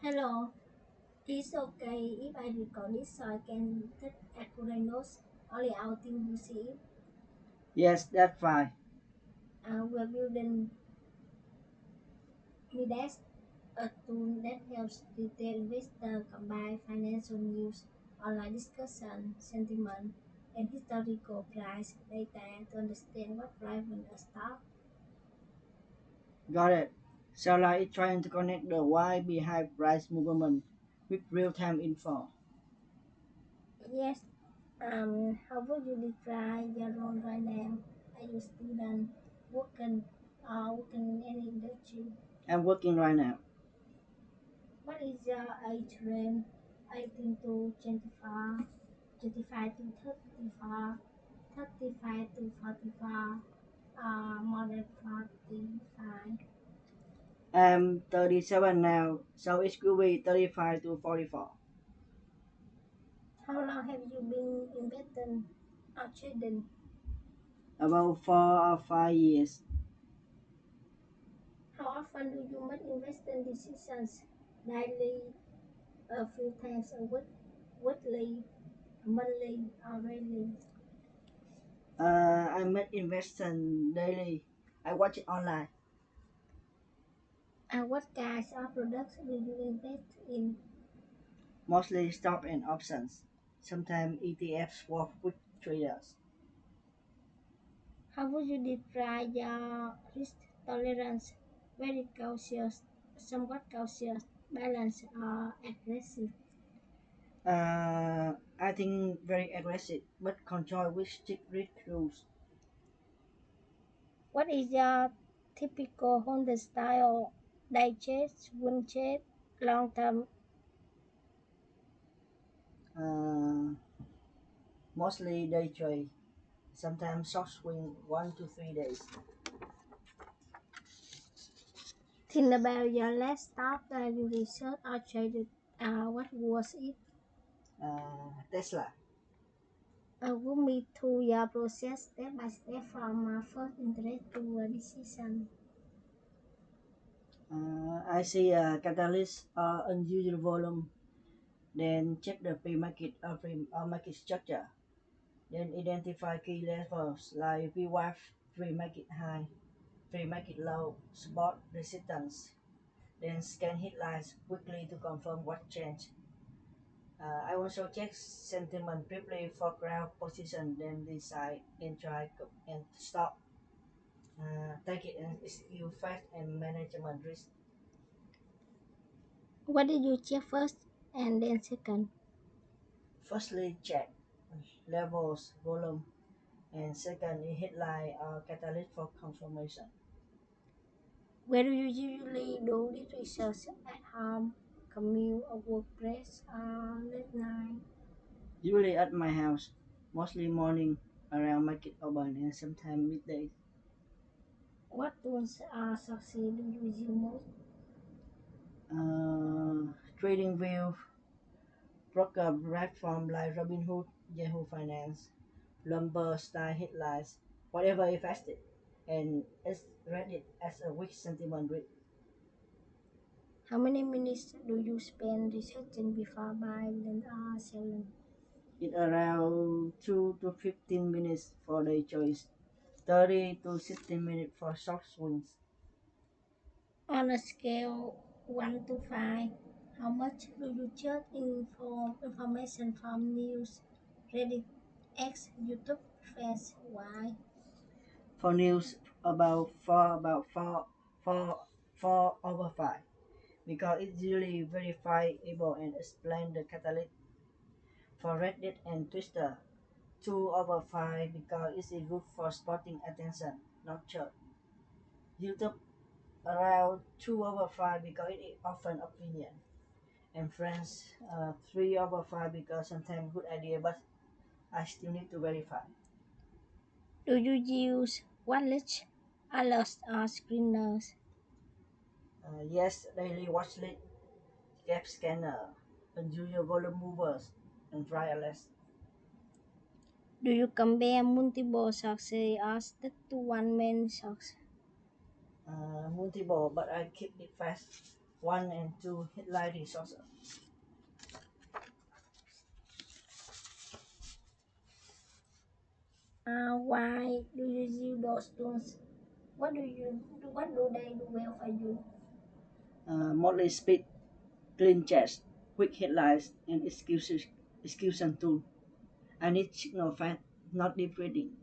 Hello, is okay if I record this so I can take accurate notes only outing you see it. Yes, that's fine. We're building Midas, a tool that helps retail investors combine financial news, online discussion, sentiment, and historical price data to understand what drives a stock. Got it. So like trying to connect the why behind price movement with real-time info. Yes, how would you describe your role right now? Are you student, working, working in any industry? I'm working right now. What is your age range? 18 to 25, 25 to 34, 35 to 44, more than 45. I'm 37 now, so it could be 35 to 44. How long have you been investing or trading? About 4 or 5 years. How often do you make investing decisions? Daily, a few times a week, weekly, monthly, or daily? I make investing daily. I watch it online. And what kinds of products do you invest in? Mostly stock and options. Sometimes ETFs for quick traders. How would you describe your risk tolerance? Very cautious, somewhat cautious, balanced, or aggressive. I think very aggressive, but control with strict risk rules. What is your typical Honda style? Digest, windshield, long term. Uh, Mostly day trade. Sometimes short swing 1 to 3 days. Think about your last stop that you researched or traded. What was it? Tesla. Walk me through your process step by step from first interest to a decision. I see a catalyst unusual volume, then check the pre-market market structure, then identify key levels like VWAP, pre-market high, pre-market low, support resistance, then scan headlines quickly to confirm what changed. I also check sentiment briefly for crowd position, then decide and stop. Take it and execute fast and management risk. What did you check first and then second? Firstly, check levels, volume, and second, a headline or catalyst for confirmation. Where do you usually do this research at home, commute, or workplace, late night? Usually at my house, mostly morning around market open and sometimes midday. What tools are succeed do you use most? Trading view, broker platform like Robinhood, Yahoo Finance, lumber style headlines, whatever is fasted, and it's read as a weak sentiment read. How many minutes do you spend researching before buying and selling? It around 2 to 15 minutes for the choice, 30 to 60 minutes for short swings. On a scale 1 to 5, how much do you check information from news, Reddit, X, YouTube, Face, Why? For news, about four over five because it's usually verifiable and explain the catalyst. For Reddit and Twitter, 2/5 because it's a good for spotting attention, not short. YouTube around 2/5 because it is often opinion. And friends, 3/5 because sometimes good idea but I still need to verify. Do you use wallets, alerts, or screeners? Yes, daily watch list, gap scanner, unusual volume movers, and trial list. Do you compare multiple stocks or stick to one main stock? Multiple, but I keep it fast. one and two headline resources. Why do you use those tools? What do they do well for you? Mostly speed, clean checks, quick headlines, and execution tool. I need signal fast, not deep reading.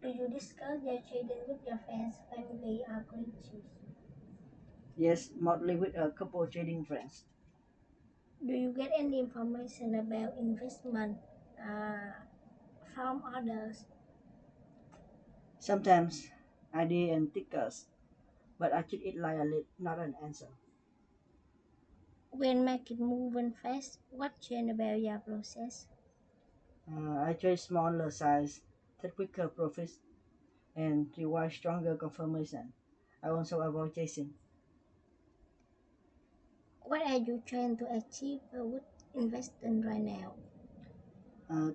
Do you discuss their trading with your friends, family, or colleagues? Yes, mostly with a couple of trading friends. Do you get any information about investment uh, from others? Sometimes idea and tickers, but I treat it like a lead, not an answer. When market moving fast, what change about your process? I trade smaller size, take quicker profits, and reward stronger confirmation. I also avoid chasing. What are you trying to achieve with investing right now?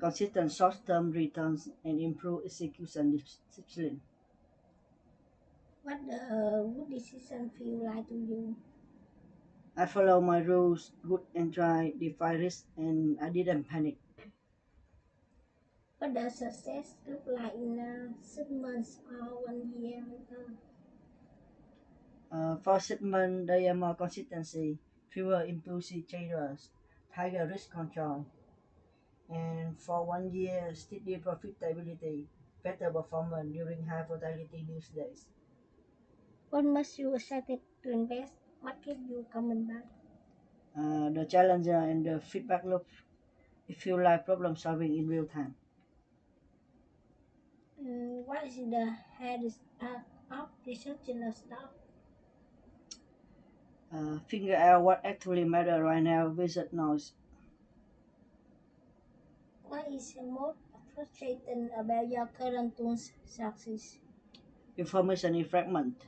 Consistent short-term returns and improve execution discipline. What would decision feel like to you? I follow my rules, good and try, defy risk, and I didn't panic. What does success look like in 6 months or 1 year? For shipment, there are more consistency, fewer impulsive traders, higher risk control, and for 1 year, steady profitability, better performance during high volatility news days. What must you excited to invest? What keep you coming back? The challenger and the feedback loop, if you like problem solving in real time. What is the hardest part of researching a stock? Figure out what actually matter right now without noise. What is most frustrating about your current tool's success? Information is fragment.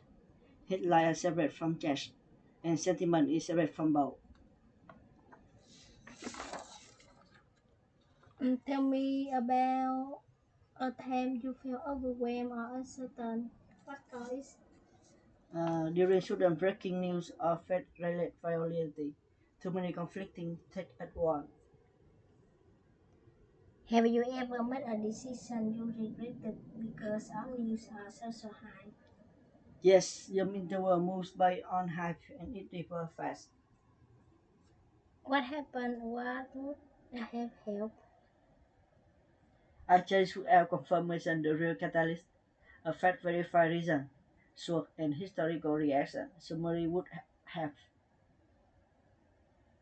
Headline are separate from cash, and sentiment is separate from both. Tell me about a time you feel overwhelmed or uncertain. What cause? During sudden breaking news or Fed rate volatility, too many conflicting text at once. Have you ever made a decision you regretted because our news are so high? Yes, Yum Interval moves by on hype and it differs fast. What happened? What would have helped? I chase without confirmation the real catalyst, a fact verified reason, SWOT and historical reaction. Summary would have.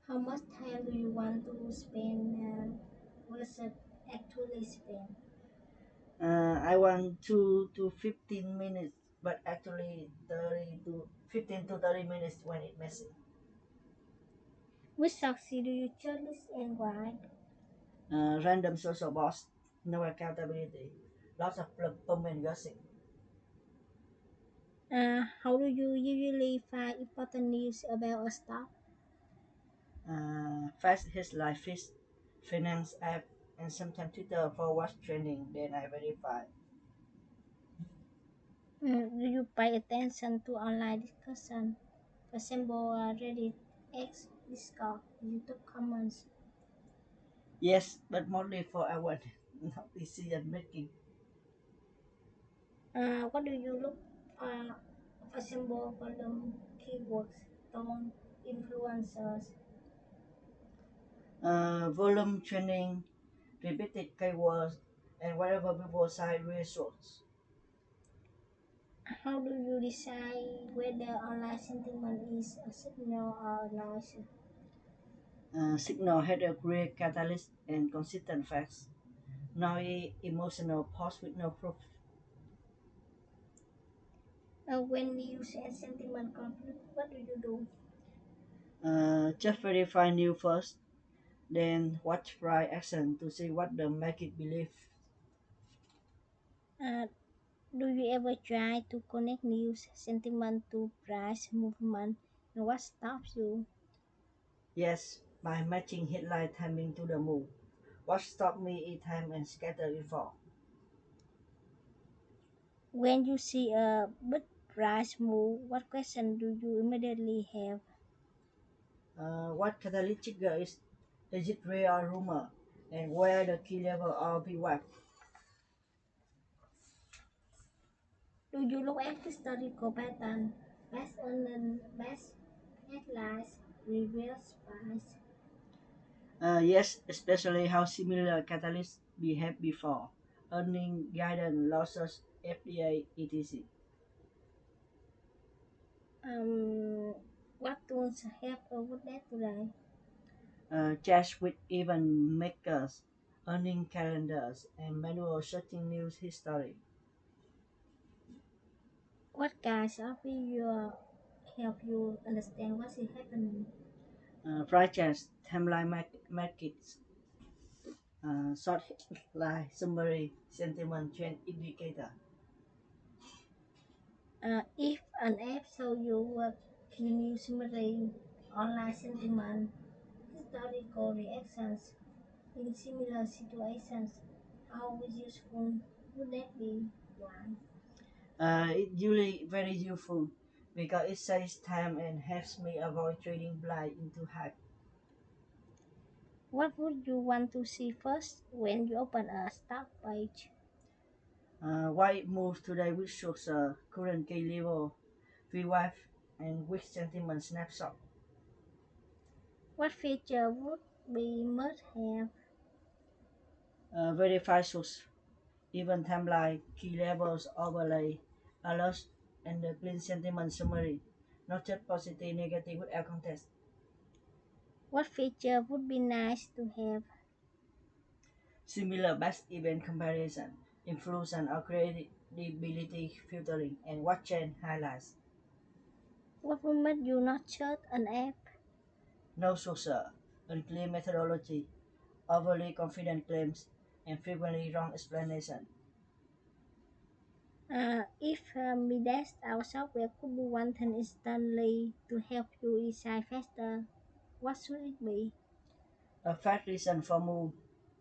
How much time do you want to spend versus actually spend? I want 2 to 15 minutes, but actually 30 to 15 to 30 minutes when it's messy. Which succeed do you choose and why? Random social boss, no accountability, lots of plum and gossip. How do you usually find important news about a stock? Fast his life is finance app and sometimes Twitter for what's trending. Then I verify. Do you pay attention to online discussion? For example, Reddit, X, Discord, YouTube comments. Yes, but mostly for awareness, not decision making. What do you look for example, column, keywords, tone, influencers? Volume training, repeated keywords, and whatever people side resource. How do you decide whether online sentiment is a signal or a noise? Signal had a great catalyst and consistent facts. Now emotional pause with no proof. When news and sentiment conflict, what do you do? Just verify new first, then watch price action to see what the market believe. Uh, do you ever try to connect news sentiment to price movement? And what stops you? Yes, by matching headline timing to the move. What stop me is time and scatter info. When you see a but price move, what question do you immediately have? What catalyst trigger is it real or rumor? And where the key level are be what? Do you look at historical pattern based on the best headlines, reverse price? Yes, especially how similar catalysts behave before. Earning guidance, losses, FDA, etc. Um, what tools have over that today? Chats with event makers, earning calendars, and manual searching news history. What guys of your help you understand what is happening? Price charts, timeline markets, short line summary, sentiment trend indicator. If an app show you what key news summary, online sentiment, historical reactions in similar situations, how useful would that be? Why? It's usually very useful because it saves time and helps me avoid trading blind into hype. What would you want to see first when you open a stock page? Why it moves today, which shows current key level, VWAP, and weak sentiment snapshot. What feature would be must have? Verify source, even timeline, key levels, overlay, alerts, and the clean sentiment summary, not just positive, negative without context. What feature would be nice to have? Similar best event comparison, influence or credibility filtering, and what chain highlights. What would make you not shut an app? No source, unclear methodology, overly confident claims, and frequently wrong explanation. If Midas, our software could do one thing instantly to help you decide faster, what should it be? A fact reason for move,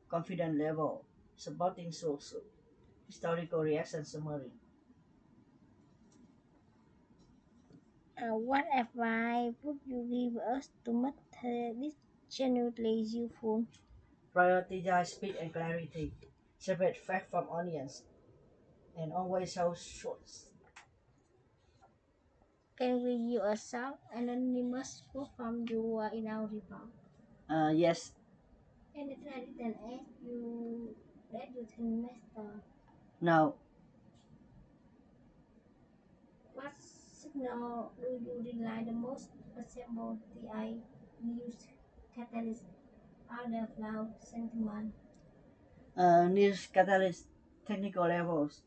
confident level, supporting source, historical reaction summary. What advice would you give us to make this genuinely useful? Prioritize speed and clarity. Separate fact from audience, and always hold shorts. Can we use a short anonymous quote from you in our report? Yes, And if I didn't ask you that you think master, now, what signal do you rely the most? Assemble the I news catalyst, order flow, sentiment. news catalyst, technical levels,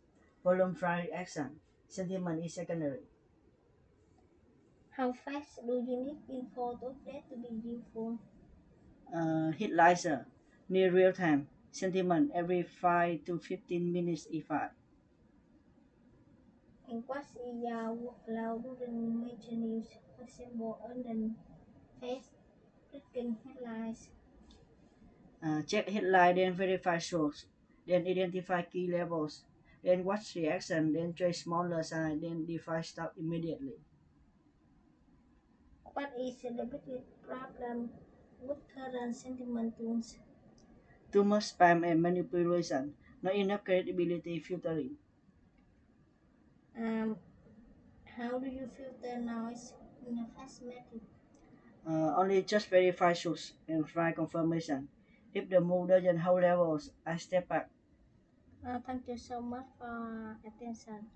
volume fry action, sentiment is secondary. How fast do you need info to update to be useful? Hit laser, near real time, sentiment every 5 to 15 minutes if I. And what's the workflow during major news? Assemble and fast breaking headlines. Check headline, then verify source, then identify key levels, then watch reaction, then trace smaller sign, then define stop immediately. What is the biggest problem with current sentiment tools? Too much spam and manipulation, not enough credibility filtering. Um, how do you filter noise in a fast method? Only just verify source and try confirmation. If the move doesn't hold levels, I step back. Thank you so much for attention.